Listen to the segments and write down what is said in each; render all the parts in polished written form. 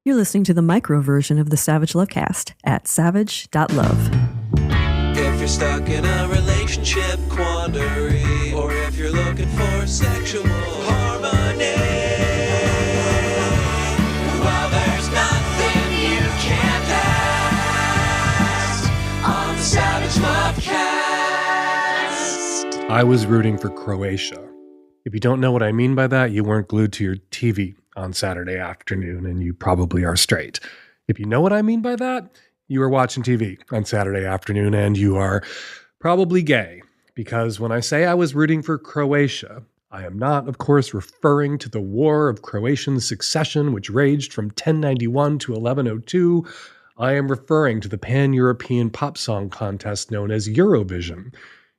You're listening to the micro version of the Savage Lovecast at savage.love. If you're stuck in a relationship quandary, or if you're looking for sexual harmony, well, there's nothing you can't ask on the Savage Lovecast. I was rooting for Croatia. If you don't know what I mean by that, you weren't glued to your TV on Saturday afternoon, and you probably are straight. If you know what I mean by that, you are watching TV on Saturday afternoon, and you are probably gay. Because when I say I was rooting for Croatia, I am not, of course, referring to the War of Croatian Succession, which raged from 1091 to 1102. I am referring to the pan-European pop song contest known as Eurovision,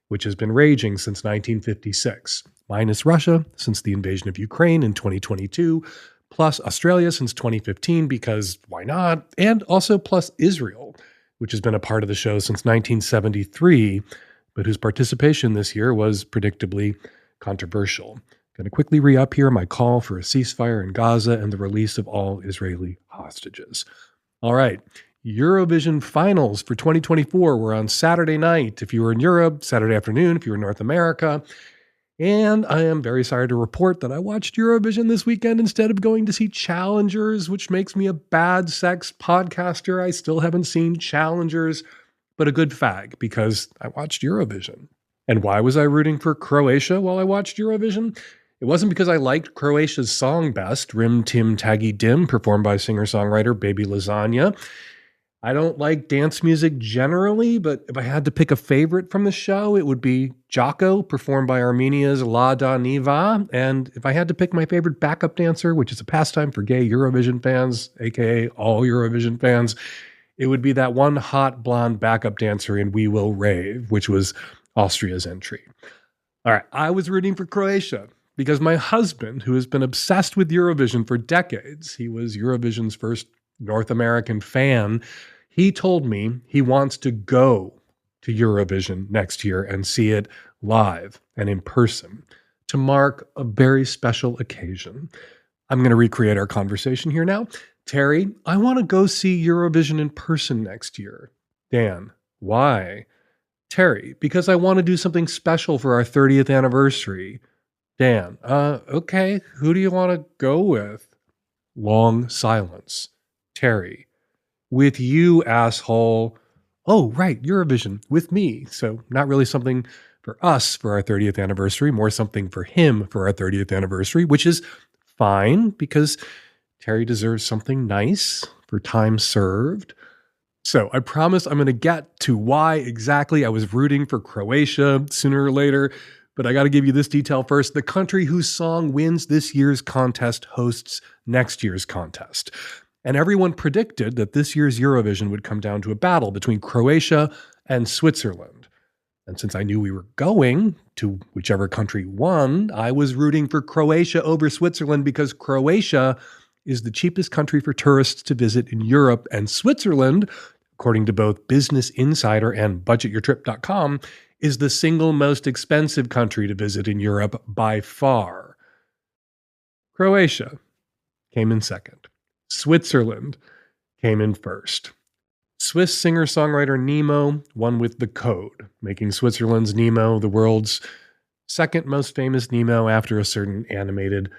which has been raging since 1956, minus Russia since the invasion of Ukraine in 2022, plus Australia since 2015, because why not? And also plus Israel, which has been a part of the show since 1973, but whose participation this year was predictably controversial. Going to quickly re-up here my call for a ceasefire in Gaza and the release of all Israeli hostages. All right. Eurovision finals for 2024 were on Saturday night if you were in Europe, Saturday afternoon if you were in North America. And I am very sorry to report that I watched Eurovision this weekend instead of going to see Challengers, which makes me a bad sex podcaster. I still haven't seen Challengers, but a good fag because I watched Eurovision. And why was I rooting for Croatia while I watched Eurovision? It wasn't because I liked Croatia's song best, Rim Tim Taggy Dim, performed by singer-songwriter Baby Lasagna. I don't like dance music generally, but if I had to pick a favorite from the show, it would be Jocko, performed by Armenia's Lada Niva. And if I had to pick my favorite backup dancer, which is a pastime for gay Eurovision fans, aka all Eurovision fans, it would be that one hot blonde backup dancer in We Will Rave, which was Austria's entry. All right, I was rooting for Croatia because my husband, who has been obsessed with Eurovision for decades, he was Eurovision's first North American fan, he told me he wants to go to Eurovision next year and see it live and in person to mark a very special occasion. I'm going to recreate our conversation here now. Terry, I want to go see Eurovision in person next year. Dan, why? Terry, because I want to do something special for our 30th anniversary. Dan, okay, who do you want to go with? Long silence. Terry, with you, asshole. Oh, right, Eurovision, with me. So not really something for us for our 30th anniversary, more something for him for our 30th anniversary, which is fine because Terry deserves something nice for time served. So I promise I'm going to get to why exactly I was rooting for Croatia sooner or later, but I got to give you this detail first. The country whose song wins this year's contest hosts next year's contest. And everyone predicted that this year's Eurovision would come down to a battle between Croatia and Switzerland. And since I knew we were going to whichever country won, I was rooting for Croatia over Switzerland because Croatia is the cheapest country for tourists to visit in Europe, and Switzerland, according to both Business Insider and BudgetYourTrip.com, is the single most expensive country to visit in Europe by far. Croatia came in second. Switzerland came in first. Swiss singer-songwriter Nemo won with The Code, making Switzerland's Nemo the world's second most famous Nemo after a certain animated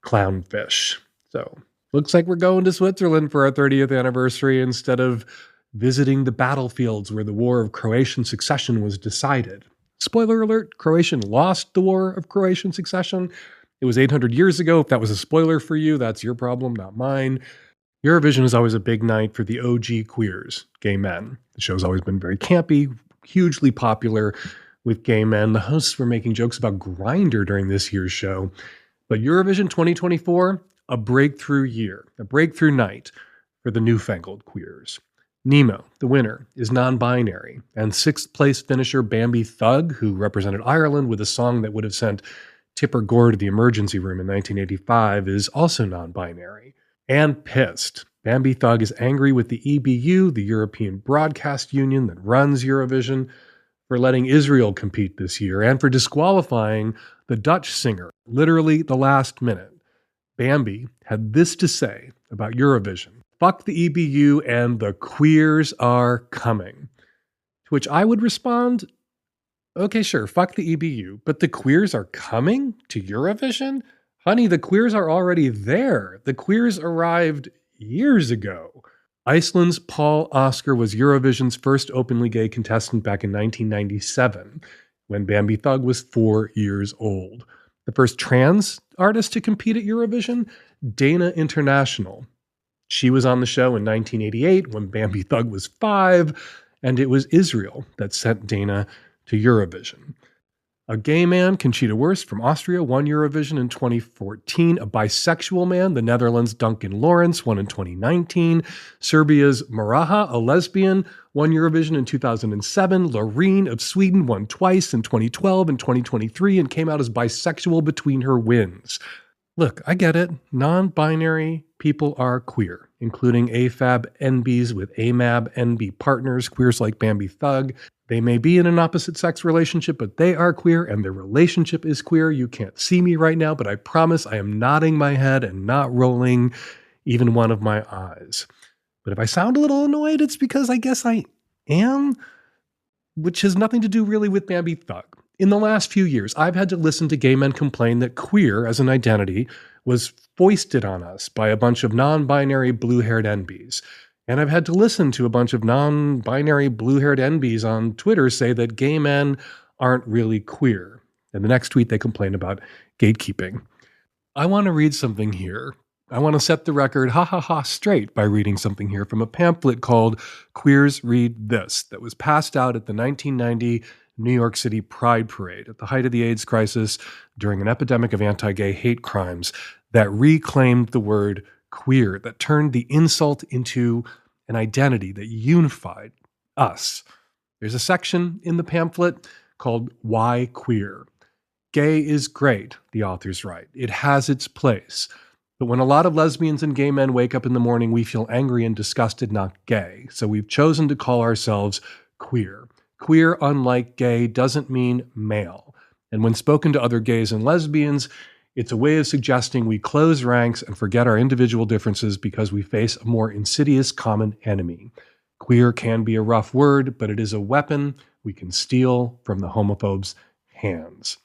clownfish. So, looks like we're going to Switzerland for our 30th anniversary instead of visiting the battlefields where the War of Croatian Succession was decided. Spoiler alert, Croatian lost the War of Croatian Succession. It was 800 years ago. If that was a spoiler for you, that's your problem, not mine. Eurovision is always a big night for the OG queers, gay men. The show's always been very campy, hugely popular with gay men. The hosts were making jokes about Grindr during this year's show. But Eurovision 2024, a breakthrough year, a breakthrough night for the newfangled queers. Nemo, the winner, is non-binary, and sixth-place finisher Bambi Thug, who represented Ireland with a song that would have sent Tipper Gore to the emergency room in 1985, is also non-binary. And pissed. Bambi Thug is angry with the EBU, the European Broadcast Union that runs Eurovision, for letting Israel compete this year and for disqualifying the Dutch singer, literally the last minute. Bambi had this to say about Eurovision fuck the EBU and the queers are coming. To which I would respond, okay, sure, fuck the EBU, but the queers are coming to Eurovision? Honey, the queers are already there. The queers arrived years ago. Iceland's Paul Oscar was Eurovision's first openly gay contestant back in 1997, when Bambi Thug was 4 years old. The first trans artist to compete at Eurovision, Dana International. She was on the show in 1988 when Bambi Thug was 5, and it was Israel that sent Dana to Eurovision. A gay man, Conchita Wurst from Austria, won Eurovision in 2014. A bisexual man, the Netherlands' Duncan Lawrence, won in 2019. Serbia's Maraha, a lesbian, won Eurovision in 2007. Loreen of Sweden won twice in 2012 and 2023 and came out as bisexual between her wins. Look, I get it. Non-binary people are queer, including AFAB NBs with AMAB NB partners, queers like Bambi Thug. They may be in an opposite-sex relationship, but they are queer, and their relationship is queer. You can't see me right now, but I promise I am nodding my head and not rolling even one of my eyes. But if I sound a little annoyed, it's because I guess I am, which has nothing to do really with Bambi Thug. In the last few years, I've had to listen to gay men complain that queer as an identity was foisted on us by a bunch of non-binary blue-haired NBs. And I've had to listen to a bunch of non-binary blue-haired NBs on Twitter say that gay men aren't really queer. And the next tweet, they complain about gatekeeping. I want to read something here. I want to set the record straight by reading something here from a pamphlet called Queers Read This that was passed out at the 1990 New York City Pride Parade at the height of the AIDS crisis during an epidemic of anti-gay hate crimes that reclaimed the word queer, that turned the insult into an identity that unified us. There's a section in the pamphlet called Why Queer? Gay is great, the authors write. It has its place. But when a lot of lesbians and gay men wake up in the morning, we feel angry and disgusted, not gay. So we've chosen to call ourselves queer. Queer, unlike gay, doesn't mean male. And when spoken to other gays and lesbians, it's a way of suggesting we close ranks and forget our individual differences because we face a more insidious common enemy. Queer can be a rough word, but it is a weapon we can steal from the homophobes' hands.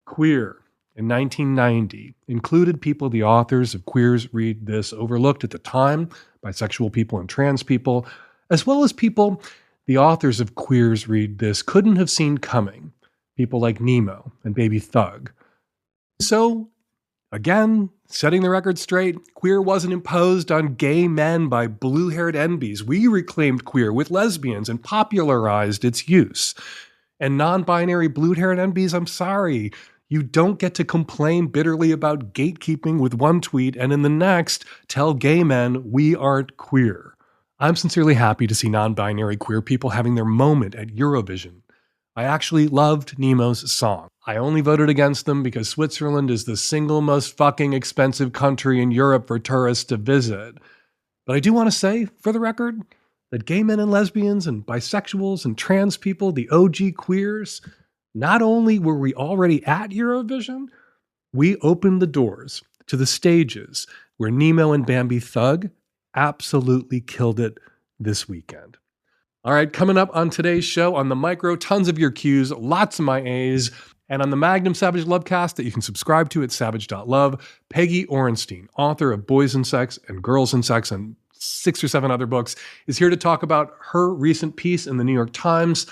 Queer, in 1990, included people the authors of Queers Read This overlooked at the time, bisexual people and trans people, as well as people the authors of Queers Read This couldn't have seen coming, people like Nemo and Baby Thug. So, again, setting the record straight, queer wasn't imposed on gay men by blue-haired NBs. We reclaimed queer with lesbians and popularized its use. And non-binary blue-haired NBs, I'm sorry, you don't get to complain bitterly about gatekeeping with one tweet and in the next tell gay men we aren't queer. I'm sincerely happy to see non-binary queer people having their moment at Eurovision. I actually loved Nemo's song. I only voted against them because Switzerland is the single most fucking expensive country in Europe for tourists to visit. But I do want to say, for the record, that gay men and lesbians and bisexuals and trans people, the OG queers, not only were we already at Eurovision, we opened the doors to the stages where Nemo and Bambi Thug absolutely killed it this weekend. All right, coming up on today's show, on the micro, tons of your Qs, lots of my As, and on the Magnum Savage Lovecast that you can subscribe to at savage.love, Peggy Orenstein, author of Boys and Sex and Girls and Sex and 6 or 7 other books, is here to talk about her recent piece in the New York Times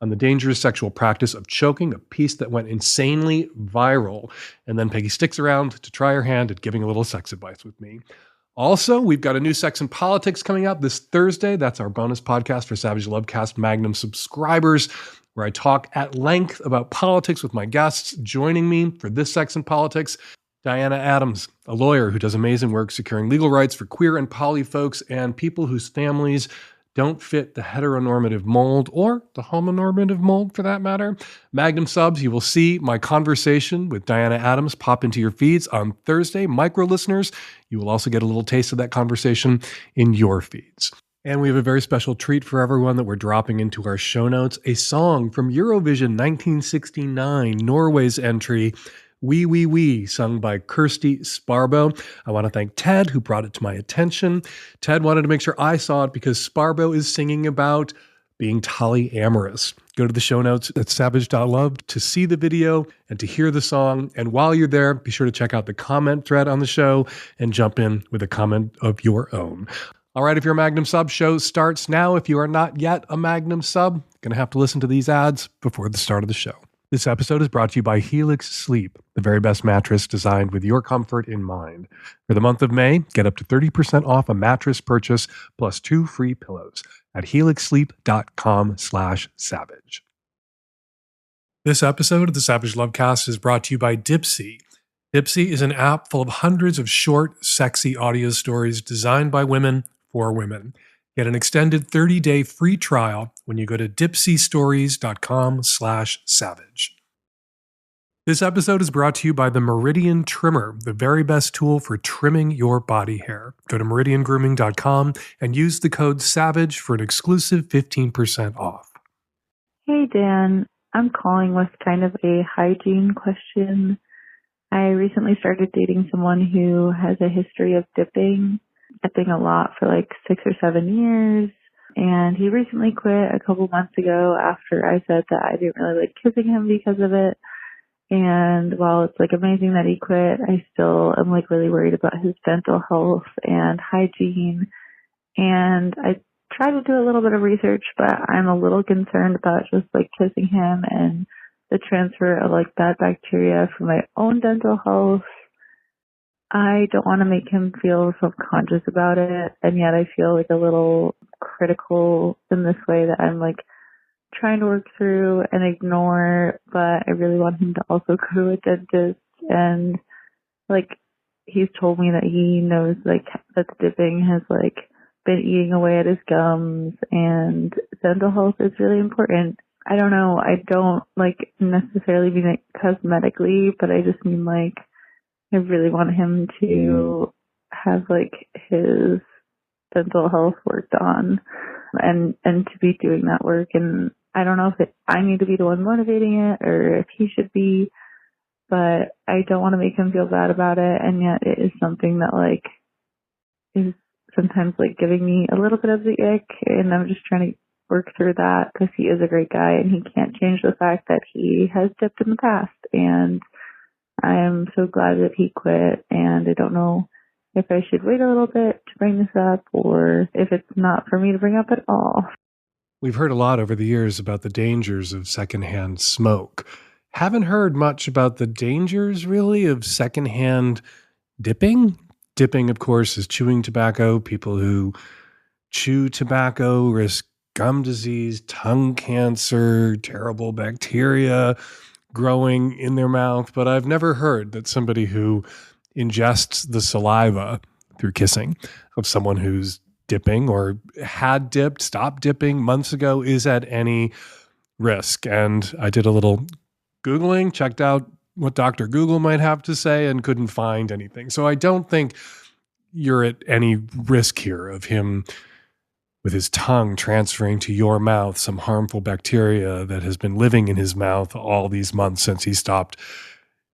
on the dangerous sexual practice of choking, a piece that went insanely viral. And then Peggy sticks around to try her hand at giving a little sex advice with me. Also, we've got a new Sex and Politics coming out this Thursday. That's our bonus podcast for Savage Lovecast Magnum subscribers, where I talk at length about politics with my guests. Joining me for this Sex and Politics, Diana Adams, a lawyer who does amazing work securing legal rights for queer and poly folks and people whose families don't fit the heteronormative mold, or the homonormative mold for that matter. Magnum subs, you will see my conversation with Diana Adams pop into your feeds on Thursday. Micro listeners, you will also get a little taste of that conversation in your feeds. And we have a very special treat for everyone that we're dropping into our show notes, a song from Eurovision 1969, Norway's entry, Wee Wee Wee, sung by Kirsty Sparbo. I want to thank Ted, who brought it to my attention. Ted wanted to make sure I saw it because Sparbo is singing about being polyamorous. Go to the show notes at savage.love to see the video and to hear the song. And while you're there, be sure to check out the comment thread on the show and jump in with a comment of your own. All right, if you're a Magnum sub, show starts now. If you are not yet a Magnum sub, you're going to have to listen to these ads before the start of the show. This episode is brought to you by Helix Sleep, the very best mattress designed with your comfort in mind. For the month of May, get up to 30% off a mattress purchase plus 2 free pillows at helixsleep.com/savage. This episode of the Savage Lovecast is brought to you by Dipsea. Dipsea is an app full of hundreds of short, sexy audio stories designed by women for women. Get an extended 30-day free trial when you go to dipseastories.com/savage. This episode is brought to you by the Meridian Trimmer, the very best tool for trimming your body hair. Go to meridiangrooming.com and use the code SAVAGE for an exclusive 15% off. Hey, Dan. I'm calling with kind of a hygiene question. I recently started dating someone who has a history of dipping a lot for like 6 or 7 years. And he recently quit a couple months ago after I said that I didn't really like kissing him because of it. And while it's like amazing that he quit, I still am like really worried about his dental health and hygiene. And I try to do a little bit of research, but I'm a little concerned about just like kissing him and the transfer of like bad bacteria from my own dental health. I don't want to make him feel self-conscious about it, and yet I feel like a little critical in this way that I'm like trying to work through and ignore, but I really want him to also go to a dentist. And like he's told me that he knows like that dipping has like been eating away at his gums, and dental health is really important. I don't know, I don't like necessarily mean it cosmetically, but I just mean like I really want him to have like his dental health worked on and to be doing that work. And I don't know if I need to be the one motivating it or if he should be, but I don't want to make him feel bad about it. And yet it is something that like is sometimes like giving me a little bit of the ick, and I'm just trying to work through that because he is a great guy and he can't change the fact that he has dipped in the past. And I am so glad that he quit, and I don't know if I should wait a little bit to bring this up or if it's not for me to bring up at all. We've heard a lot over the years about the dangers of secondhand smoke. Haven't heard much about the dangers, really, of secondhand dipping. Dipping, of course, is chewing tobacco. People who chew tobacco risk gum disease, tongue cancer, terrible bacteria growing in their mouth. But I've never heard that somebody who ingests the saliva through kissing of someone who's dipping or had dipped, stopped dipping months ago is at any risk. And I did a little Googling, checked out what Dr. Google might have to say, and couldn't find anything. So I don't think you're at any risk here of him with his tongue transferring to your mouth some harmful bacteria that has been living in his mouth all these months since he stopped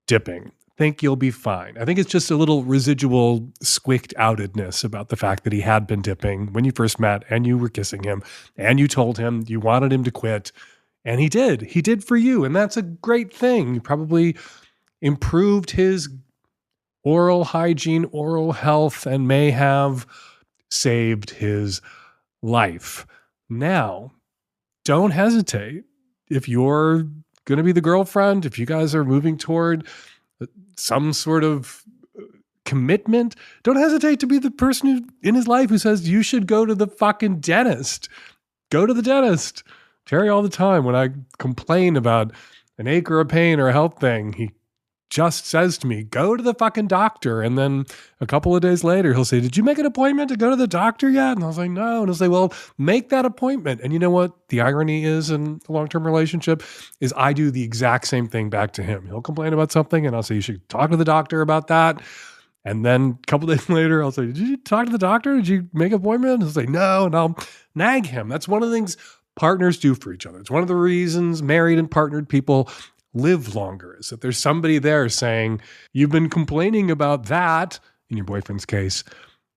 dipping. Think you'll be fine. I think it's just a little residual squicked outedness about the fact that he had been dipping when you first met and you were kissing him and you told him you wanted him to quit, and he did. He did for you, and that's a great thing. You probably improved his oral hygiene, oral health, and may have saved his life. Now, don't hesitate. If you're going to be the girlfriend, if you guys are moving toward some sort of commitment, don't hesitate to be the person who, in his life who says you should go to the fucking dentist. Go to the dentist. Terry, all the time when I complain about an ache or a pain or a health thing, he just says to me, go to the fucking doctor. And then a couple of days later, he'll say, did you make an appointment to go to the doctor yet? And I was like, no. And he'll say, well, make that appointment. And you know what the irony is in a long-term relationship is I do the exact same thing back to him. He'll complain about something and I'll say, you should talk to the doctor about that. And then a couple of days later, I'll say, did you talk to the doctor? Did you make an appointment? And he'll say, no. And I'll nag him. That's one of the things partners do for each other. It's one of the reasons married and partnered people live longer? Is that there's somebody there saying, you've been complaining about that, in your boyfriend's case,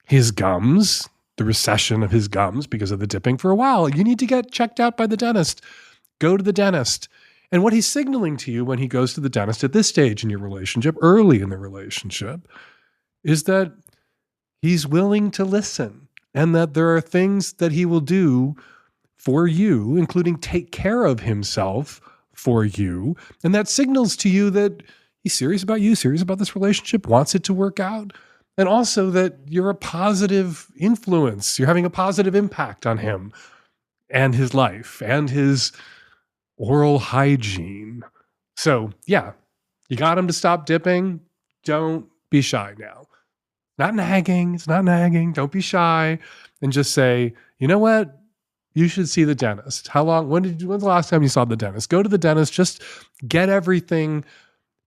his gums, the recession of his gums because of the dipping for a while. You need to get checked out by the dentist. Go to the dentist. And what he's signaling to you when he goes to the dentist at this stage in your relationship, early in the relationship, is that he's willing to listen and that there are things that he will do for you, including take care of himself for you. And that signals to you that he's serious about you, serious about this relationship, wants it to work out. And also that you're a positive influence. You're having a positive impact on him and his life and his oral hygiene. So yeah, you got him to stop dipping. Don't be shy now. Not nagging. It's not nagging. Don't be shy. And just say, you know what? You should see the dentist. How long? When's the last time you saw the dentist? Go to the dentist. Just get everything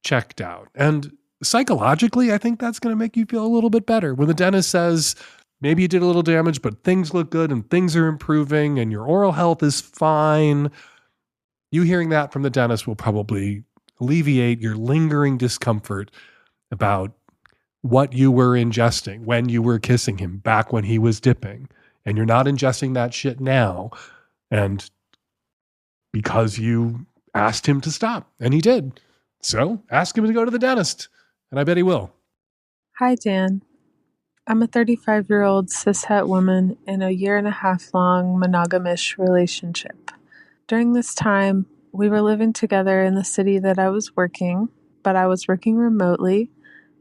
checked out. And psychologically, I think that's going to make you feel a little bit better. When the dentist says, maybe you did a little damage, but things look good and things are improving and your oral health is fine. You hearing that from the dentist will probably alleviate your lingering discomfort about what you were ingesting when you were kissing him back when he was dipping. And you're not ingesting that shit now. And because you asked him to stop, and he did. So ask him to go to the dentist, and I bet he will. Hi, Dan. I'm a 35-year-old cishet woman in a 1.5-year-long monogamish relationship. During this time, we were living together in the city that I was working, but I was working remotely,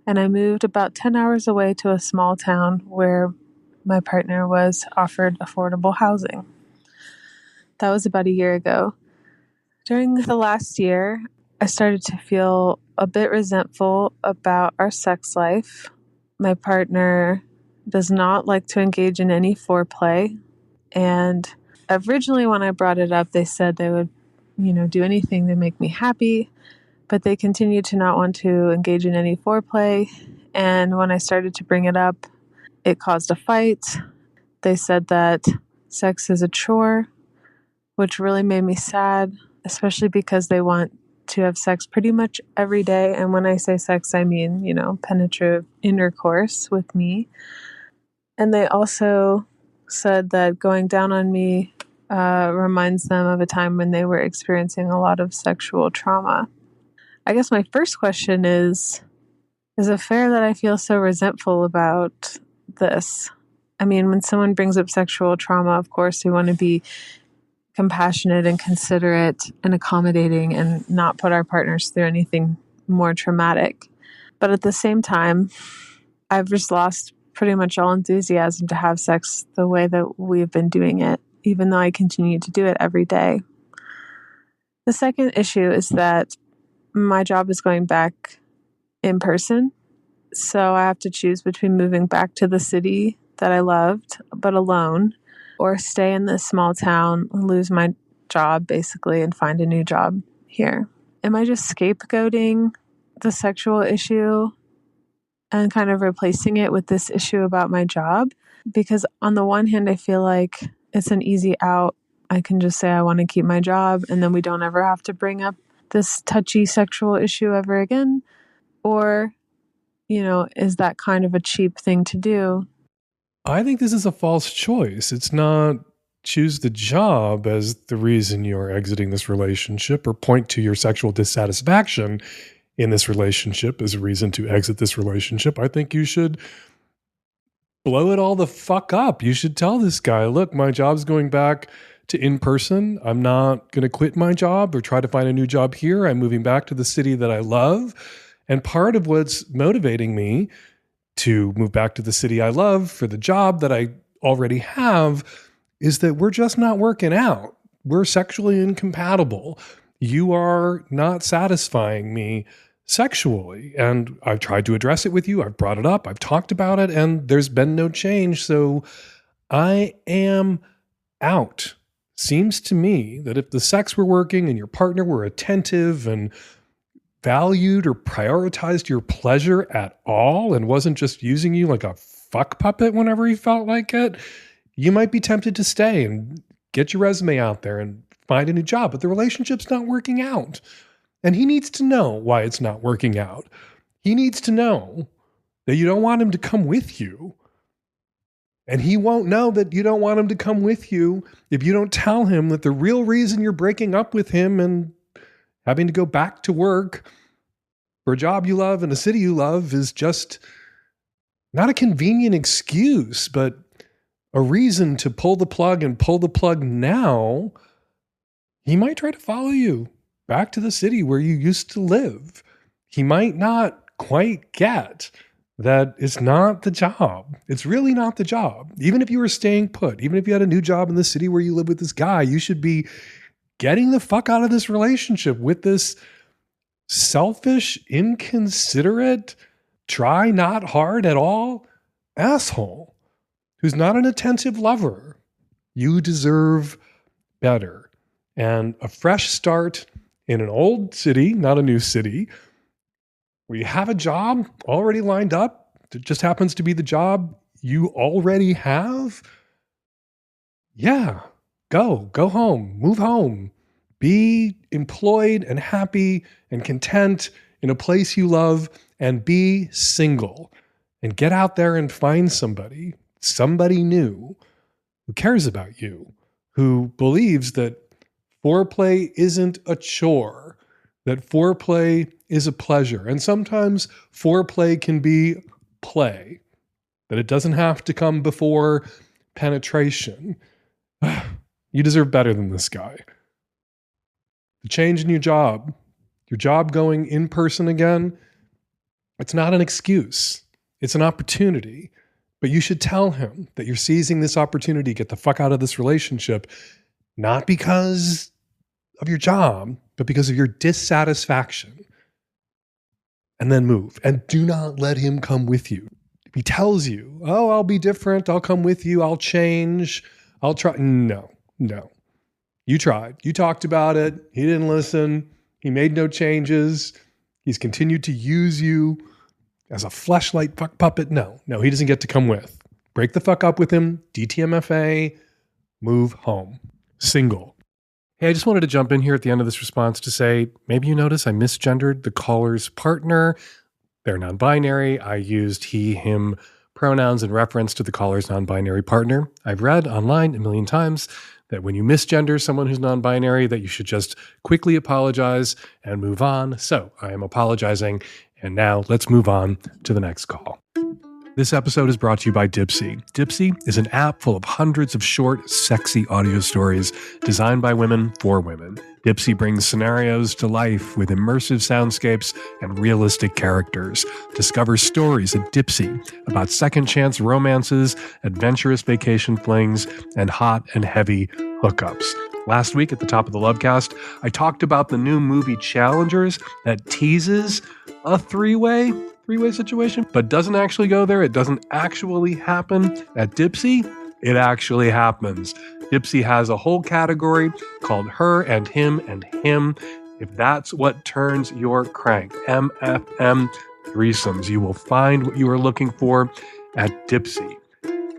and I moved about 10 hours away to a small town where my partner was offered affordable housing. That was about a year ago. During the last year, I started to feel a bit resentful about our sex life. My partner does not like to engage in any foreplay, and originally when I brought it up, they said they would, do anything to make me happy, but they continued to not want to engage in any foreplay. And when I started to bring it up, it caused a fight. They said that sex is a chore, which really made me sad, especially because they want to have sex pretty much every day. And when I say sex, I mean, penetrative intercourse with me. And they also said that going down on me reminds them of a time when they were experiencing a lot of sexual trauma. I guess my first question is it fair that I feel so resentful about this? I mean, when someone brings up sexual trauma, of course, we want to be compassionate and considerate and accommodating and not put our partners through anything more traumatic. But at the same time, I've just lost pretty much all enthusiasm to have sex the way that we've been doing it, even though I continue to do it every day. The second issue is that my job is going back in person. So I have to choose between moving back to the city that I loved, but alone, or stay in this small town, lose my job basically, and find a new job here. Am I just scapegoating the sexual issue and kind of replacing it with this issue about my job? Because on the one hand, I feel like it's an easy out. I can just say I want to keep my job, and then we don't ever have to bring up this touchy sexual issue ever again. Or, is that kind of a cheap thing to do? I think this is a false choice. It's not choose the job as the reason you're exiting this relationship or point to your sexual dissatisfaction in this relationship as a reason to exit this relationship. I think you should blow it all the fuck up. You should tell this guy, look, my job's going back to in-person. I'm not going to quit my job or try to find a new job here. I'm moving back to the city that I love. And part of what's motivating me to move back to the city I love for the job that I already have is that we're just not working out. We're sexually incompatible. You are not satisfying me sexually. And I've tried to address it with you. I've brought it up. I've talked about it, and there's been no change. So I am out. Seems to me that if the sex were working and your partner were attentive and valued or prioritized your pleasure at all and wasn't just using you like a fuck puppet whenever he felt like it, you might be tempted to stay and get your resume out there and find a new job. But the relationship's not working out. And he needs to know why it's not working out. He needs to know that you don't want him to come with you. And he won't know that you don't want him to come with you if you don't tell him that the real reason you're breaking up with him and having to go back to work for a job you love in a city you love is just not a convenient excuse, but a reason to pull the plug and pull the plug now. He might try to follow you back to the city where you used to live. He might not quite get that it's not the job. It's really not the job. Even if you were staying put, even if you had a new job in the city where you live with this guy, you should be getting the fuck out of this relationship with this selfish, inconsiderate, try not hard at all asshole who's not an attentive lover. You deserve better. And a fresh start in an old city, not a new city, where you have a job already lined up, it just happens to be the job you already have. Yeah, go home, move home, be employed and happy and content in a place you love, and be single and get out there and find somebody new who cares about you, who believes that foreplay isn't a chore, that foreplay is a pleasure. And sometimes foreplay can be play, that it doesn't have to come before penetration. You deserve better than this guy. The change in your job going in person again, it's not an excuse. It's an opportunity. But you should tell him that you're seizing this opportunity, get the fuck out of this relationship, not because of your job, but because of your dissatisfaction. And then move. And do not let him come with you. If he tells you, oh, I'll be different, I'll come with you, I'll change, I'll try. No. You tried. You talked about it. He didn't listen. He made no changes. He's continued to use you as a fleshlight fuck puppet. No, he doesn't get to come with. Break the fuck up with him. DTMFA. Move home. Single. Hey, I just wanted to jump in here at the end of this response to say, maybe you notice I misgendered the caller's partner. They're non-binary. I used he, him pronouns in reference to the caller's non-binary partner. I've read online a million times that when you misgender someone who's non-binary, that you should just quickly apologize and move on. So I am apologizing. And now let's move on to the next call. This episode is brought to you by Dipsea. Dipsea is an app full of hundreds of short, sexy audio stories designed by women for women. Dipsea brings scenarios to life with immersive soundscapes and realistic characters. Discover stories at Dipsea about second chance romances, adventurous vacation flings, and hot and heavy hookups. Last week at the top of the Lovecast, I talked about the new movie Challengers that teases a three-way situation, but doesn't actually go there. It doesn't actually happen. At Dipsea, it actually happens. Dipsea has a whole category called Her and Him and Him. If that's what turns your crank, MFM threesomes, you will find what you are looking for at Dipsea.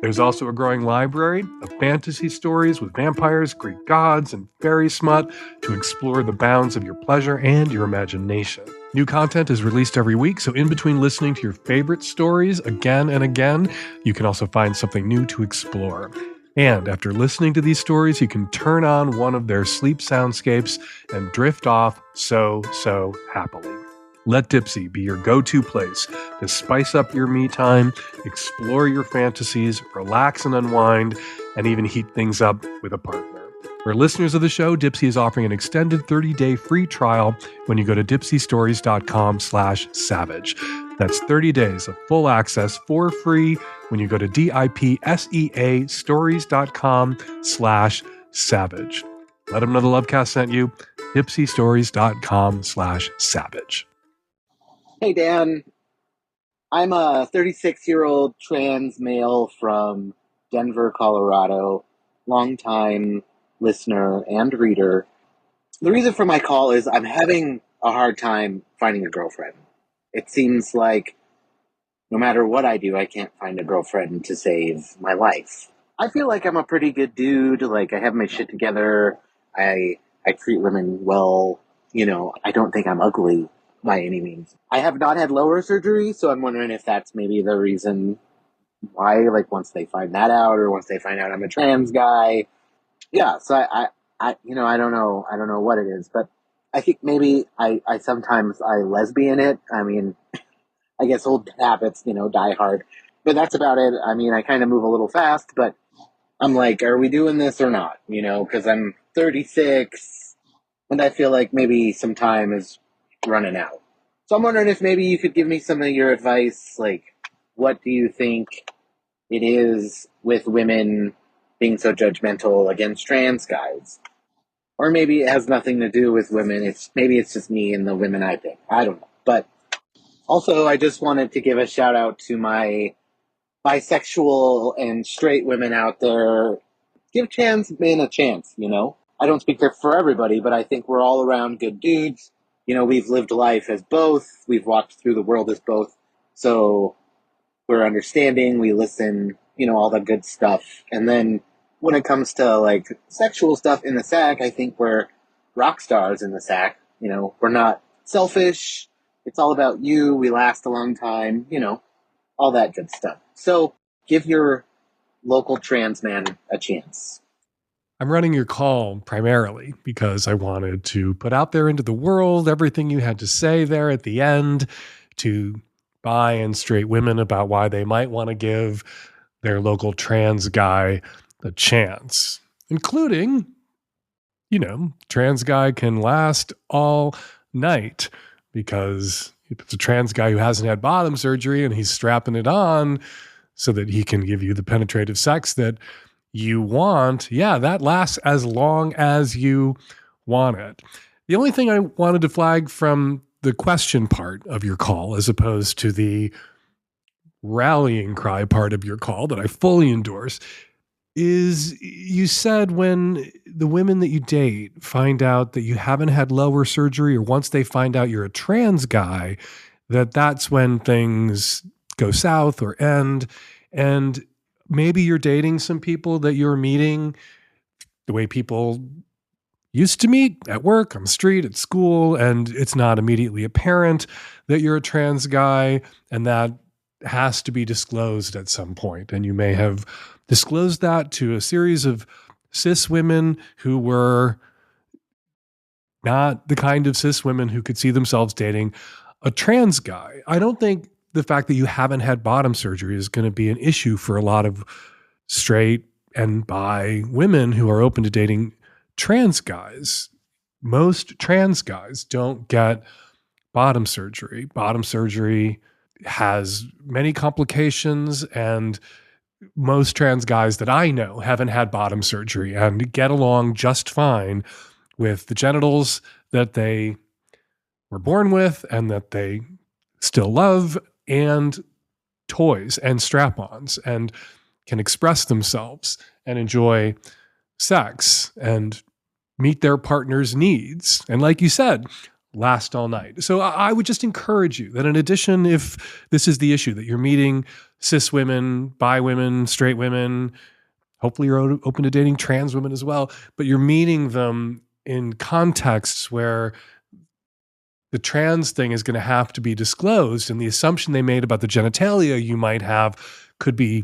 There's also a growing library of fantasy stories with vampires, Greek gods, and fairy smut to explore the bounds of your pleasure and your imagination. New content is released every week, so in between listening to your favorite stories again and again, you can also find something new to explore. And after listening to these stories, you can turn on one of their sleep soundscapes and drift off so happily. Let Dipsea be your go-to place to spice up your me time, explore your fantasies, relax and unwind, and even heat things up with a partner. For listeners of the show, Dipsea is offering an extended 30-day free trial when you go to dipseastories.com/savage. That's 30 days of full access for free when you go to DIPSEA stories.com/savage. Let them know the Lovecast sent you. dipseastories.com/savage. Hey, Dan. I'm a 36-year-old trans male from Denver, Colorado, longtime listener and reader. The reason for my call is I'm having a hard time finding a girlfriend. It seems like no matter what I do, I can't find a girlfriend to save my life. I feel like I'm a pretty good dude. Like, I have my shit together. I treat women well. I don't think I'm ugly by any means. I have not had lower surgery, so I'm wondering if that's maybe the reason why, like once they find that out or once they find out I'm a trans guy. Yeah, so I don't know what it is, but I think maybe I sometimes I lesbian it. I mean, I guess old habits, die hard. But that's about it. I mean, I kind of move a little fast, but I'm like, are we doing this or not? Because I'm 36 and I feel like maybe some time is running out. So I'm wondering if maybe you could give me some of your advice. Like, what do you think it is with women being so judgmental against trans guys? Or maybe it has nothing to do with women. Maybe it's just me and the women I think. I don't know. But also, I just wanted to give a shout out to my bisexual and straight women out there. Give trans men a chance, I don't speak there for everybody, but I think we're all around good dudes. We've lived life as both. We've walked through the world as both. So we're understanding, we listen, all the good stuff. And then when it comes to like sexual stuff in the sack, I think we're rock stars in the sack. We're not selfish. It's all about you. We last a long time, all that good stuff. So give your local trans man a chance. I'm running your call primarily because I wanted to put out there into the world everything you had to say there at the end to bi and straight women about why they might want to give their local trans guy a chance, including, trans guy can last all night because if it's a trans guy who hasn't had bottom surgery and he's strapping it on so that he can give you the penetrative sex that you want, yeah, that lasts as long as you want it. The only thing I wanted to flag from the question part of your call, as opposed to the rallying cry part of your call that I fully endorse, is you said when the women that you date find out that you haven't had lower surgery, or once they find out you're a trans guy, that's when things go south or end. And maybe you're dating some people that you're meeting the way people used to meet at work, on the street, at school, and it's not immediately apparent that you're a trans guy, and that has to be disclosed at some point. And you may have disclosed that to a series of cis women who were not the kind of cis women who could see themselves dating a trans guy. I don't think the fact that you haven't had bottom surgery is going to be an issue for a lot of straight and bi women who are open to dating trans guys. Most trans guys don't get bottom surgery. Bottom surgery has many complications, and most trans guys that I know haven't had bottom surgery and get along just fine with the genitals that they were born with and that they still love, and toys and strap-ons, and can express themselves and enjoy sex and meet their partner's needs. And like you said, last all night. So I would just encourage you that in addition, if this is the issue, that you're meeting cis women, bi women, straight women, hopefully you're open to dating trans women as well, but you're meeting them in contexts where the trans thing is going to have to be disclosed, and the assumption they made about the genitalia you might have could be,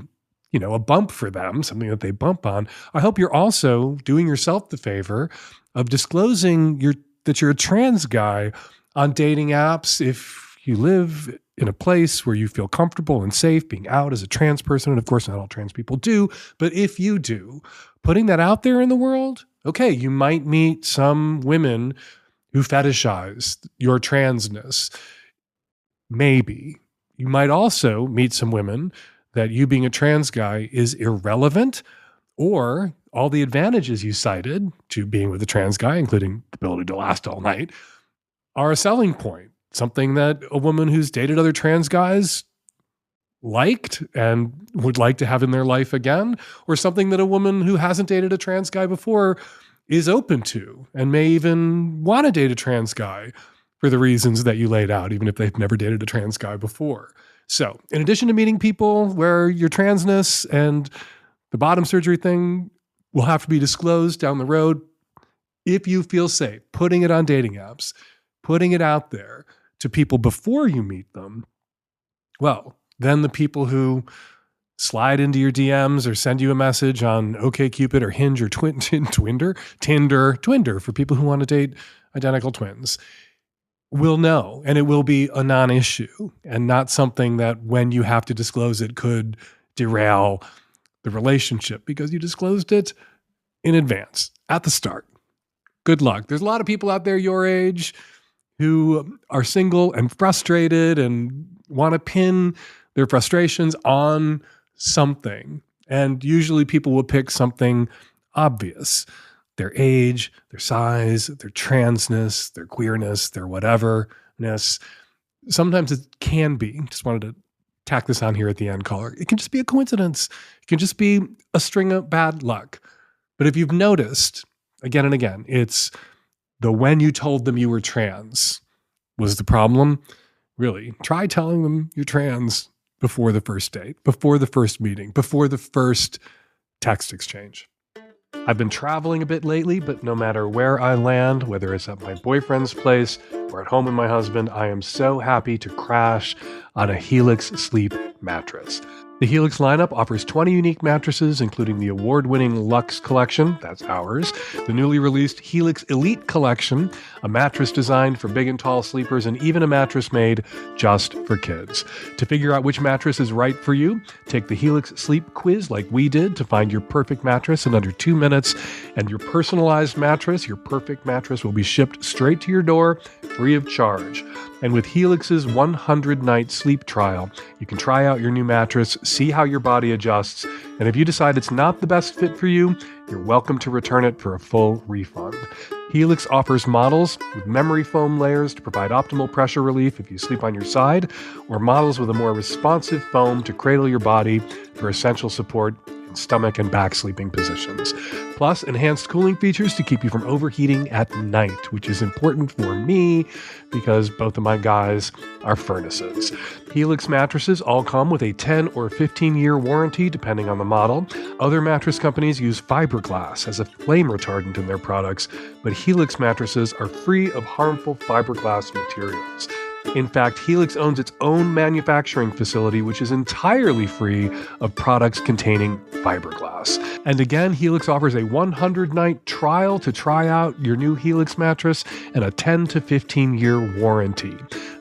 a bump for them, something that they bump on. I hope you're also doing yourself the favor of disclosing that you're a trans guy on dating apps if you live in a place where you feel comfortable and safe being out as a trans person. And of course, not all trans people do, but if you do, putting that out there in the world, okay, you might meet some women who fetishize your transness. Maybe. You might also meet some women that you being a trans guy is irrelevant, or all the advantages you cited to being with a trans guy, including the ability to last all night, are a selling point. Something that a woman who's dated other trans guys liked and would like to have in their life again, or something that a woman who hasn't dated a trans guy before is open to and may even want to date a trans guy for the reasons that you laid out, even if they've never dated a trans guy before. So in addition to meeting people where your transness and the bottom surgery thing will have to be disclosed down the road, If you feel safe putting it on dating apps, putting it out there to people before you meet them, well, then the people who slide into your DMs or send you a message on OkCupid or Hinge or Tinder for people who want to date identical twins will know, and it will be a non-issue and not something that when you have to disclose it could derail the relationship because you disclosed it in advance at the start. Good luck. There's a lot of people out there your age who are single and frustrated and want to pin their frustrations on something. And usually people will pick something obvious. Their age, their size, their transness, their queerness, their whateverness. Sometimes it can be, just wanted to tack this on here at the end, caller. It can just be a coincidence. It can just be a string of bad luck. But if you've noticed, again and again, it's the when you told them you were trans was the problem. Really, try telling them you're trans before the first date, before the first meeting, before the first text exchange. I've been traveling a bit lately, but no matter where I land, whether it's at my boyfriend's place or at home with my husband, I am so happy to crash on a Helix Sleep mattress. The Helix lineup offers 20 unique mattresses, including the award-winning Luxe Collection, that's ours, the newly released Helix Elite Collection, a mattress designed for big and tall sleepers, and even a mattress made just for kids. To figure out which mattress is right for you, take the Helix Sleep Quiz like we did to find your perfect mattress in under 2 minutes, and your personalized mattress, your perfect mattress, will be shipped straight to your door, free of charge. And with Helix's 100-night sleep trial, you can try out your new mattress, see how your body adjusts, and if you decide it's not the best fit for you, you're welcome to return it for a full refund. Helix offers models with memory foam layers to provide optimal pressure relief if you sleep on your side, or models with a more responsive foam to cradle your body for essential support in stomach and back sleeping positions. Plus, enhanced cooling features to keep you from overheating at night, which is important for me because both of my guys are furnaces. Helix mattresses all come with a 10 or 15-year warranty, depending on the model. Other mattress companies use fiberglass as a flame retardant in their products, but Helix mattresses are free of harmful fiberglass materials. In fact, Helix owns its own manufacturing facility, which is entirely free of products containing fiberglass. And again, Helix offers a 100-night trial to try out your new Helix mattress and a 10 to 15-year warranty.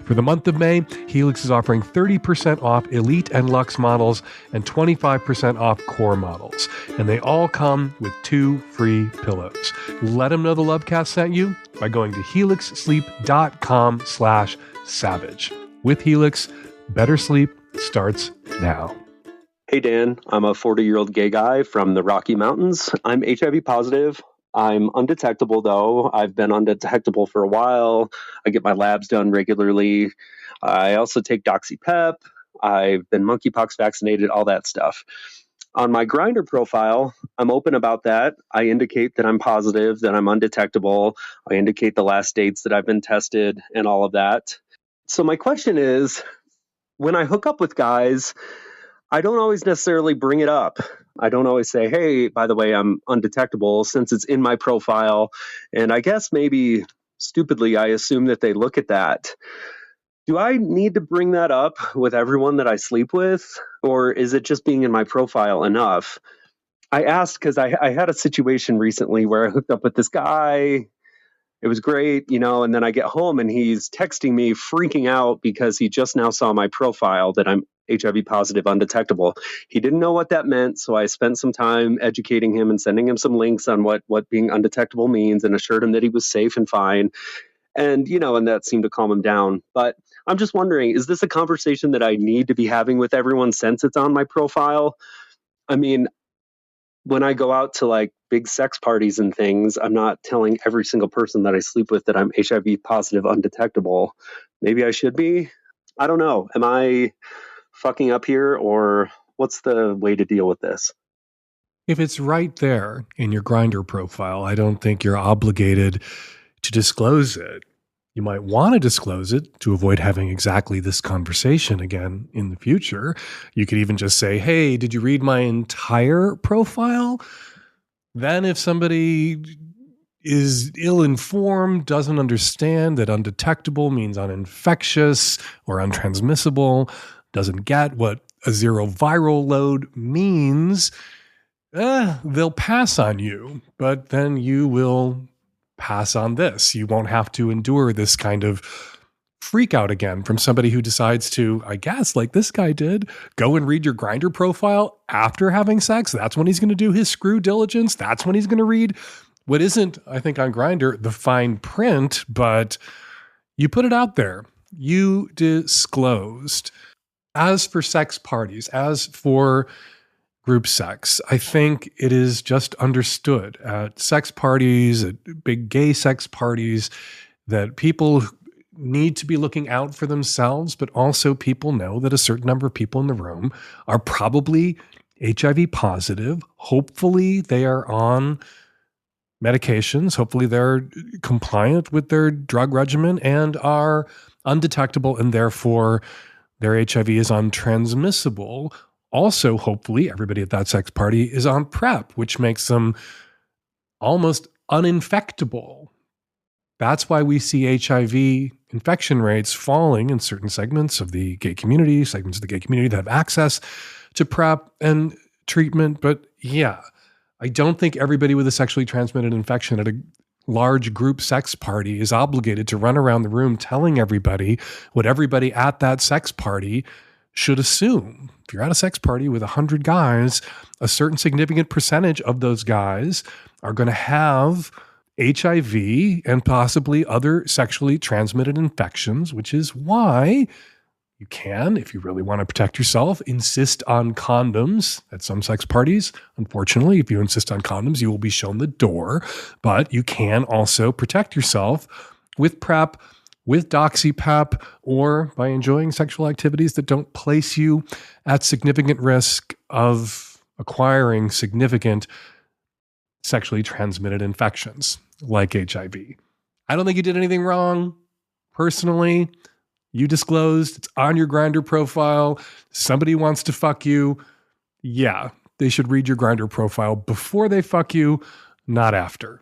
For the month of May, Helix is offering 30% off Elite and Luxe models and 25% off Core models. And they all come with 2 free pillows. Let them know the Lovecast sent you by going to helixsleep.com/savage. With Helix, better sleep starts now. Hey, Dan. I'm a 40-year-old gay guy from the Rocky Mountains. I'm HIV positive. I'm undetectable, though. I've been undetectable for a while. I get my labs done regularly. I also take DoxyPep. I've been monkeypox vaccinated, all that stuff. On my Grindr profile, I'm open about that. I indicate that I'm positive, that I'm undetectable. I indicate the last dates that I've been tested and all of that. So my question is, when I hook up with guys, I don't always necessarily bring it up. I don't always say, hey, by the way, I'm undetectable, since it's in my profile. And I guess maybe stupidly, I assume that they look at that. Do I need to bring that up with everyone that I sleep with? Or is it just being in my profile enough? I asked because I had a situation recently where I hooked up with this guy. It was great, and then I get home and he's texting me freaking out because he just now saw my profile that I'm HIV positive, undetectable. He didn't know what that meant, so I spent some time educating him and sending him some links on what being undetectable means and assured him that he was safe and fine. And, and that seemed to calm him down. But I'm just wondering, is this a conversation that I need to be having with everyone since it's on my profile? I mean, when I go out to like big sex parties and things, I'm not telling every single person that I sleep with that I'm HIV positive, undetectable. Maybe I should be. I don't know. Am I fucking up here, or what's the way to deal with this? If it's right there in your Grindr profile, I don't think you're obligated to disclose it. You might want to disclose it to avoid having exactly this conversation again in the future. You could even just say, hey, did you read my entire profile? Then if somebody is ill-informed, doesn't understand that undetectable means uninfectious or untransmissible, doesn't get what a zero viral load means, they'll pass on you, but then you will pass on this. You won't have to endure this kind of freak out again from somebody who decides to, I guess, like this guy did, go and read your Grindr profile after having sex. That's when he's going to do his screw diligence. That's when he's going to read what isn't, I think, on Grindr, the fine print, but you put it out there. You disclosed. As for sex parties, as for group sex, I think it is just understood at sex parties, at big gay sex parties, that people need to be looking out for themselves, but also people know that a certain number of people in the room are probably HIV positive. Hopefully they are on medications. Hopefully they're compliant with their drug regimen and are undetectable, and therefore their HIV is untransmissible. Also, hopefully everybody at that sex party is on PrEP, which makes them almost uninfectable. That's why we see HIV infection rates falling in certain segments of the gay community, segments of the gay community that have access to PrEP and treatment. But yeah, I don't think everybody with a sexually transmitted infection at a large group sex party is obligated to run around the room telling everybody what everybody at that sex party should assume. If you're at a sex party with 100 guys, a certain significant percentage of those guys are going to have HIV and possibly other sexually transmitted infections, which is why you can, if you really want to protect yourself, insist on condoms at some sex parties. Unfortunately, if you insist on condoms, you will be shown the door. But you can also protect yourself with PrEP, with DoxyPep, or by enjoying sexual activities that don't place you at significant risk of acquiring significant sexually transmitted infections like HIV. I don't think you did anything wrong. Personally, you disclosed, it's on your Grindr profile. Somebody wants to fuck you. Yeah, they should read your Grindr profile before they fuck you, not after.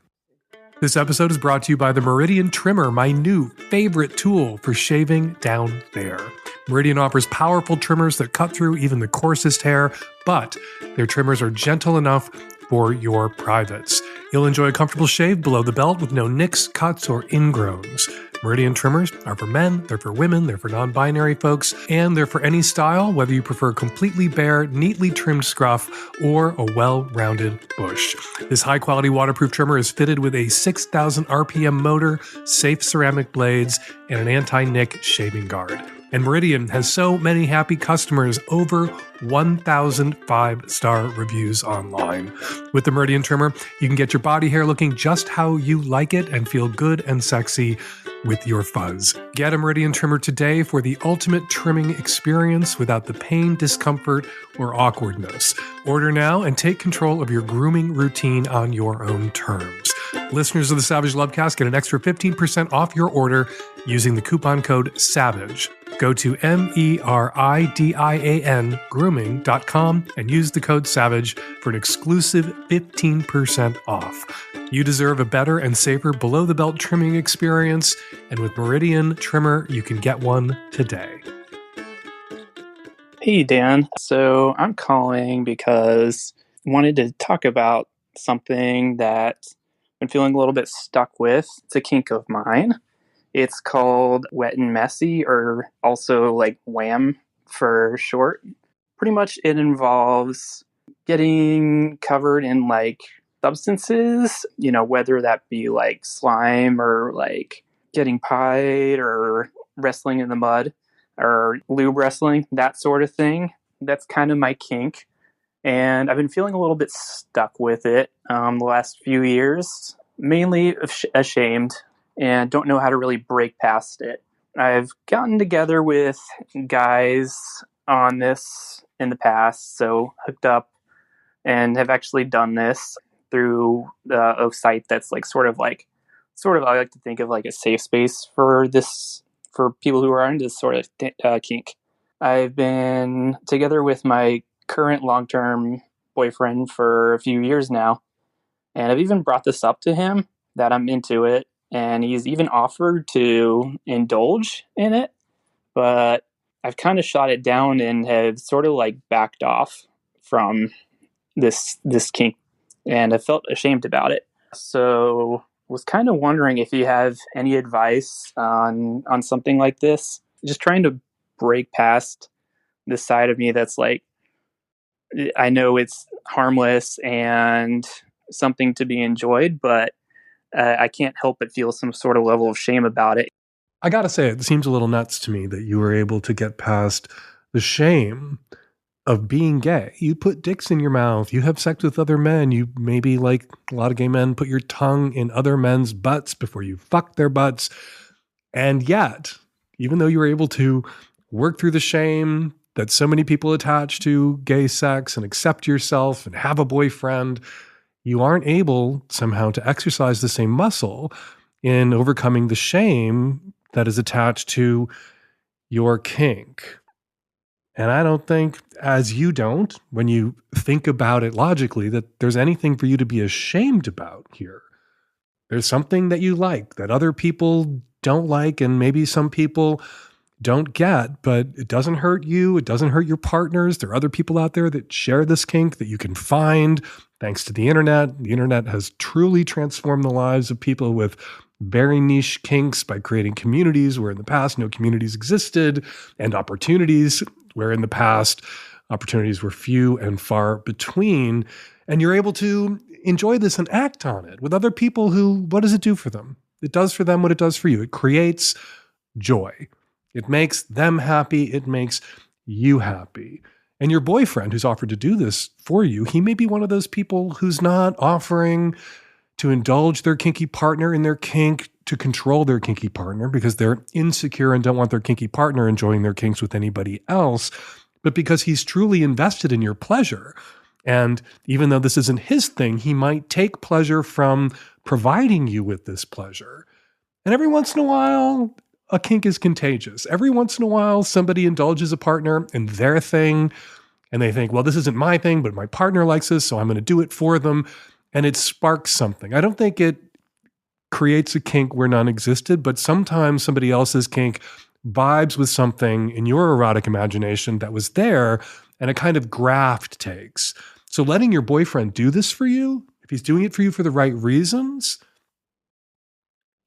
This episode is brought to you by the Meridian Trimmer, my new favorite tool for shaving down there. Meridian offers powerful trimmers that cut through even the coarsest hair, but their trimmers are gentle enough for your privates. You'll enjoy a comfortable shave below the belt with no nicks, cuts, or ingrowns. Meridian trimmers are for men, they're for women, they're for non-binary folks, and they're for any style, whether you prefer completely bare, neatly trimmed scruff, or a well-rounded bush. This high-quality waterproof trimmer is fitted with a 6,000 RPM motor, safe ceramic blades, and an anti-nick shaving guard. And Meridian has so many happy customers, over 1,000 5-star reviews online. With the Meridian Trimmer, you can get your body hair looking just how you like it and feel good and sexy with your fuzz. Get a Meridian Trimmer today for the ultimate trimming experience without the pain, discomfort, or awkwardness. Order now and take control of your grooming routine on your own terms. Listeners of the Savage Lovecast get an extra 15% off your order using the coupon code SAVAGE. Go to MERIDIAN grooming.com and use the code SAVAGE for an exclusive 15% off. You deserve a better and safer below-the-belt trimming experience, and with Meridian Trimmer, you can get one today. Hey, Dan. So I'm calling because I wanted to talk about something that I've been feeling a little bit stuck with. It's a kink of mine. It's called Wet and Messy, or also like WHAM for short. Pretty much it involves getting covered in like substances, whether that be like slime or like getting pied or wrestling in the mud or lube wrestling, that sort of thing. That's kind of my kink. And I've been feeling a little bit stuck with it the last few years, mainly ashamed, and don't know how to really break past it. I've gotten together with guys on this in the past, so hooked up and have actually done this through a site that's like sort of I like to think of like a safe space for people who are into this sort of kink. I've been together with my current long-term boyfriend for a few years now, and I've even brought this up to him, that I'm into it, and he's even offered to indulge in it, but I've kind of shot it down and have sort of like backed off from this kink, and I felt ashamed about it. So was kind of wondering if you have any advice on something like this. Just trying to break past this side of me that's like, I know it's harmless and something to be enjoyed, but I can't help but feel some sort of level of shame about it. I gotta say, it seems a little nuts to me that you were able to get past the shame of being gay. You put dicks in your mouth, you have sex with other men, you maybe, like a lot of gay men, put your tongue in other men's butts before you fuck their butts. And yet, even though you were able to work through the shame that so many people attach to gay sex and accept yourself and have a boyfriend, you aren't able somehow to exercise the same muscle in overcoming the shame that is attached to your kink. And I don't think, as you don't, when you think about it logically, that there's anything for you to be ashamed about here. There's something that you like that other people don't like, and maybe some people don't get, but it doesn't hurt you. It doesn't hurt your partners. There are other people out there that share this kink that you can find thanks to the internet. The internet has truly transformed the lives of people with very niche kinks by creating communities where in the past no communities existed, and opportunities where in the past opportunities were few and far between. And you're able to enjoy this and act on it with other people who, what does it do for them? It does for them what it does for you. It creates joy. It makes them happy. It makes you happy. And your boyfriend who's offered to do this for you, he may be one of those people who's not offering to indulge their kinky partner in their kink, to control their kinky partner because they're insecure and don't want their kinky partner enjoying their kinks with anybody else, but because he's truly invested in your pleasure. And even though this isn't his thing, he might take pleasure from providing you with this pleasure. And every once in a while, a kink is contagious. Every once in a while, somebody indulges a partner in their thing, and they think, well, this isn't my thing, but my partner likes this, so I'm going to do it for them. And it sparks something. I don't think it creates a kink where none existed, but sometimes somebody else's kink vibes with something in your erotic imagination that was there, and a kind of graft takes. So letting your boyfriend do this for you, if he's doing it for you for the right reasons,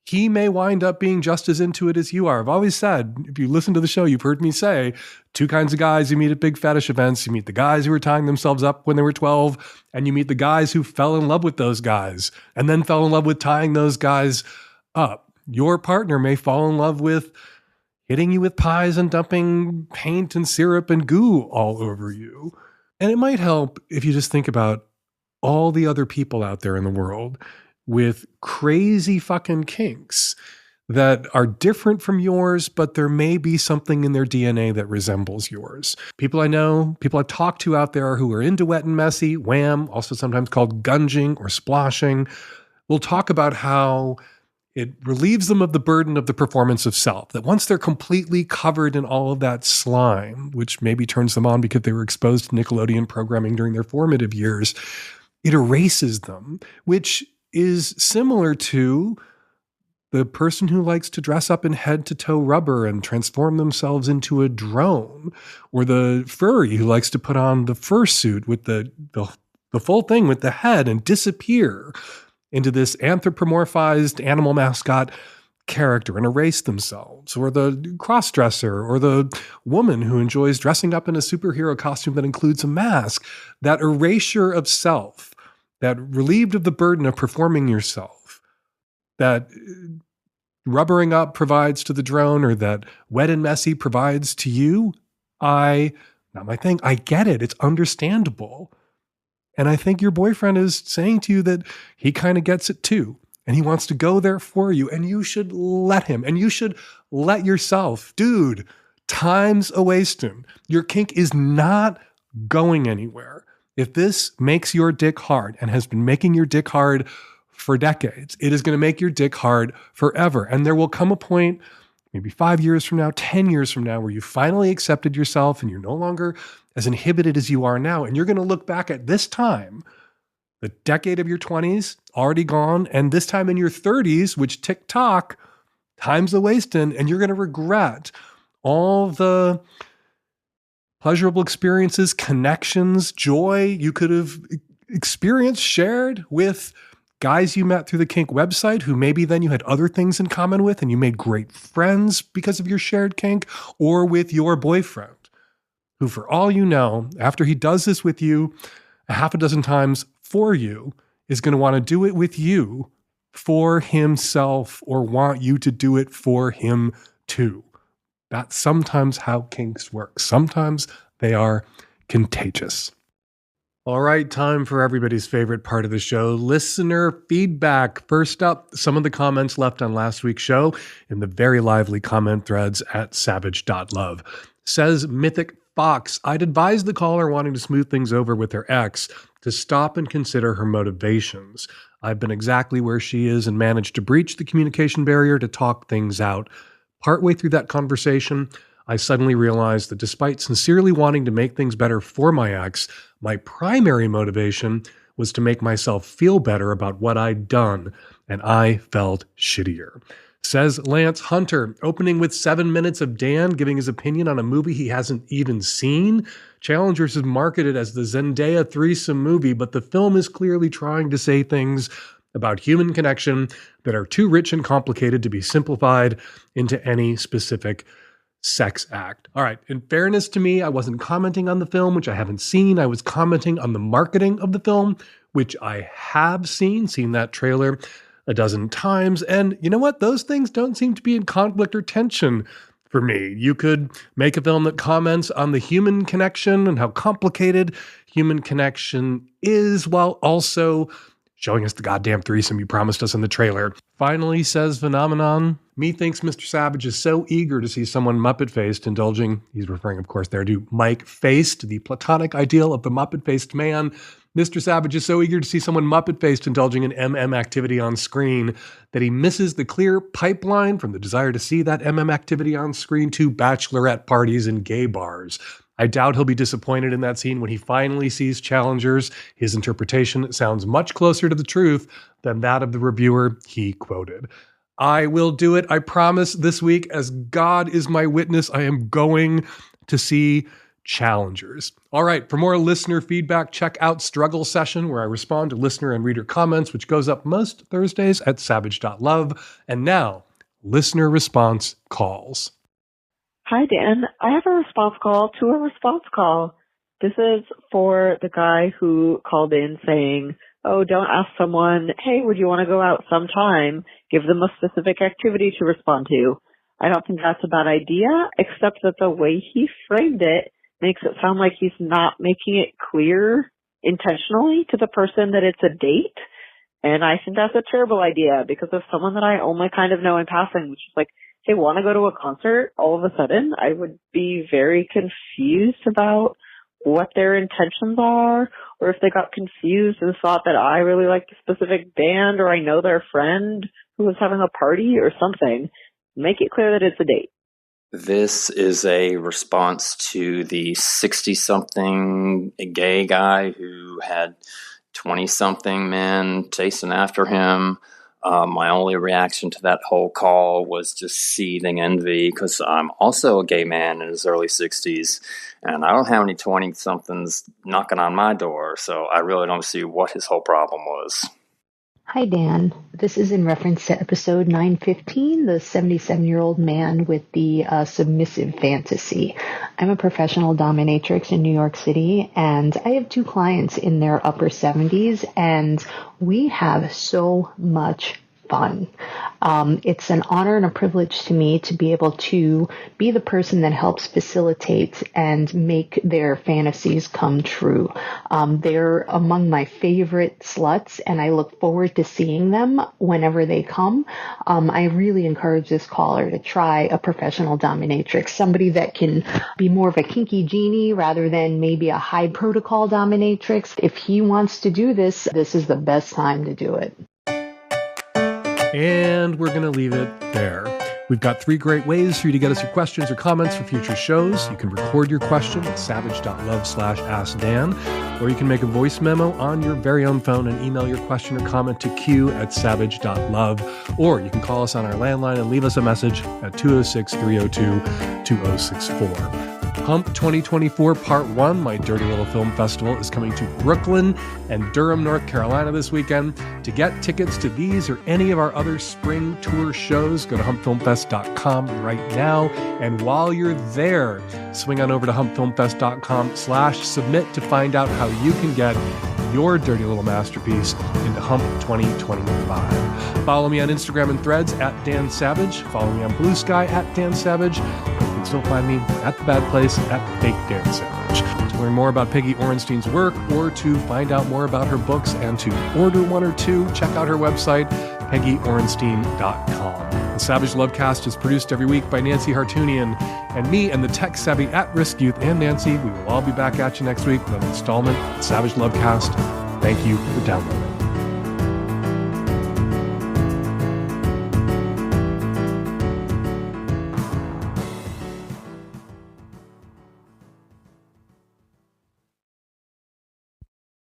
he may wind up being just as into it as you are. I've always said, if you listen to the show, you've heard me say, two kinds of guys you meet at big fetish events. You meet the guys who were tying themselves up when they were 12, and you meet the guys who fell in love with those guys and then fell in love with tying those guys up. Your partner may fall in love with hitting you with pies and dumping paint and syrup and goo all over you. And it might help if you just think about all the other people out there in the world with crazy fucking kinks that are different from yours, but there may be something in their DNA that resembles yours. People I know, people I've talked to out there who are into wet and messy, wham, also sometimes called gunging or splashing, will talk about how it relieves them of the burden of the performance of self, that once they're completely covered in all of that slime, which maybe turns them on because they were exposed to Nickelodeon programming during their formative years, it erases them, which is similar to the person who likes to dress up in head-to-toe rubber and transform themselves into a drone, or the furry who likes to put on the fursuit with the full thing with the head and disappear into this anthropomorphized animal mascot character and erase themselves, or the cross-dresser, or the woman who enjoys dressing up in a superhero costume that includes a mask. That erasure of self, that relieved of the burden of performing yourself, that rubbering up provides to the drone, or that wet and messy provides to you, not my thing. I get it. It's understandable. And I think your boyfriend is saying to you that he kind of gets it too. And he wants to go there for you. And you should let him. And you should let yourself. Dude, time's a-wasting. Your kink is not going anywhere. If this makes your dick hard and has been making your dick hard for decades, it is going to make your dick hard forever. And there will come a point, maybe 5 years from now, 10 years from now, where you finally accepted yourself and you're no longer as inhibited as you are now. And you're going to look back at this time The decade of your 20s already gone, and this time in your 30s, which tick-tock, time's a wasting, and you're going to regret all the pleasurable experiences, connections, joy you could have experienced, shared with guys you met through the Kink website who maybe then you had other things in common with and you made great friends because of your shared kink, or with your boyfriend who, for all you know, after he does this with you a half a dozen times for you, is going to want to do it with you for himself or want you to do it for him too. That's sometimes how kinks work. Sometimes they are contagious. All right, time for everybody's favorite part of the show, listener feedback. First up, some of the comments left on last week's show in the very lively comment threads at savage.love. Says Mythic Fox, I'd advise the caller wanting to smooth things over with her ex to stop and consider her motivations. I've been exactly where she is and managed to breach the communication barrier to talk things out. Partway through that conversation, I suddenly realized that despite sincerely wanting to make things better for my ex, my primary motivation was to make myself feel better about what I'd done, and I felt shittier. Says Lance Hunter, opening with 7 minutes of Dan giving his opinion on a movie he hasn't even seen. Challengers is marketed as the Zendaya threesome movie, but the film is clearly trying to say things about human connection that are too rich and complicated to be simplified into any specific sex act. All right, in fairness to me, I wasn't commenting on the film, which I haven't seen. I was commenting on the marketing of the film, which I have seen that trailer a dozen times. And you know what? Those things don't seem to be in conflict or tension for me. You could make a film that comments on the human connection and how complicated human connection is, while also showing us the goddamn threesome you promised us in the trailer. Finally, says Phenomenon, methinks Mr. Savage is so eager to see someone Muppet-faced indulging, he's referring, of course, there to Mike-faced, the platonic ideal of the Muppet-faced man. Mr. Savage is so eager to see someone Muppet-faced indulging in MM activity on screen that he misses the clear pipeline from the desire to see that MM activity on screen to bachelorette parties and gay bars. I doubt he'll be disappointed in that scene when he finally sees challengers. His interpretation sounds much closer to the truth than that of the reviewer he quoted. I will do it, I promise, this week. As God is my witness, I am going to see challengers. All right, for more listener feedback, check out Struggle Session, where I respond to listener and reader comments, which goes up most Thursdays at savage.love. And now, listener response calls. Hi, Dan. I have a response call to a response call. This is for the guy who called in saying, oh, don't ask someone, hey, would you want to go out sometime? Give them a specific activity to respond to. I don't think that's a bad idea, except that the way he framed it makes it sound like he's not making it clear intentionally to the person that it's a date. And I think that's a terrible idea, because if someone that I only kind of know in passing, which is like, they want to go to a concert, all of a sudden, I would be very confused about what their intentions are, or if they got confused and thought that I really liked a specific band, or I know their friend who was having a party or something. Make it clear that it's a date. This is a response to the 60-something gay guy who had 20-something men chasing after him. My only reaction to that whole call was just seething envy, because I'm also a gay man in his early 60s, and I don't have any 20-somethings knocking on my door, so I really don't see what his whole problem was. Hi, Dan. This is in reference to episode 915, the 77-year-old man with the submissive fantasy. I'm a professional dominatrix in New York City, and I have 2 clients in their upper 70s, and we have so much fun. It's an honor and a privilege to me to be able to be the person that helps facilitate and make their fantasies come true. They're among my favorite sluts, and I look forward to seeing them whenever they come. I really encourage this caller to try a professional dominatrix, somebody that can be more of a kinky genie rather than maybe a high protocol dominatrix. If he wants to do this, this is the best time to do it. And we're going to leave it there. We've got 3 great ways for you to get us your questions or comments for future shows. You can record your question at savage.love/askdan. or you can make a voice memo on your very own phone and email your question or comment to q@savage.love, or you can call us on our landline and leave us a message at 206-302-2064. Hump 2024 Part 1, my Dirty Little Film Festival, is coming to Brooklyn and Durham, North Carolina this weekend. To get tickets to these or any of our other spring tour shows, go to humpfilmfest.com right now. And while you're there, swing on over to humpfilmfest.com/submit to find out how you can get your dirty little masterpiece into Hump 2025. Follow me on Instagram and Threads at Dan Savage. Follow me on Blue Sky at Dan Savage. You can still find me at The Bad Place at Fake Dan Savage. To learn more about Peggy Orenstein's work, or to find out more about her books and to order one or two, check out her website, peggyorenstein.com. The Savage Lovecast is produced every week by Nancy Hartunian and me and the tech-savvy at-risk youth and Nancy. We will all be back at you next week with an installment of Savage Lovecast. Thank you for downloading.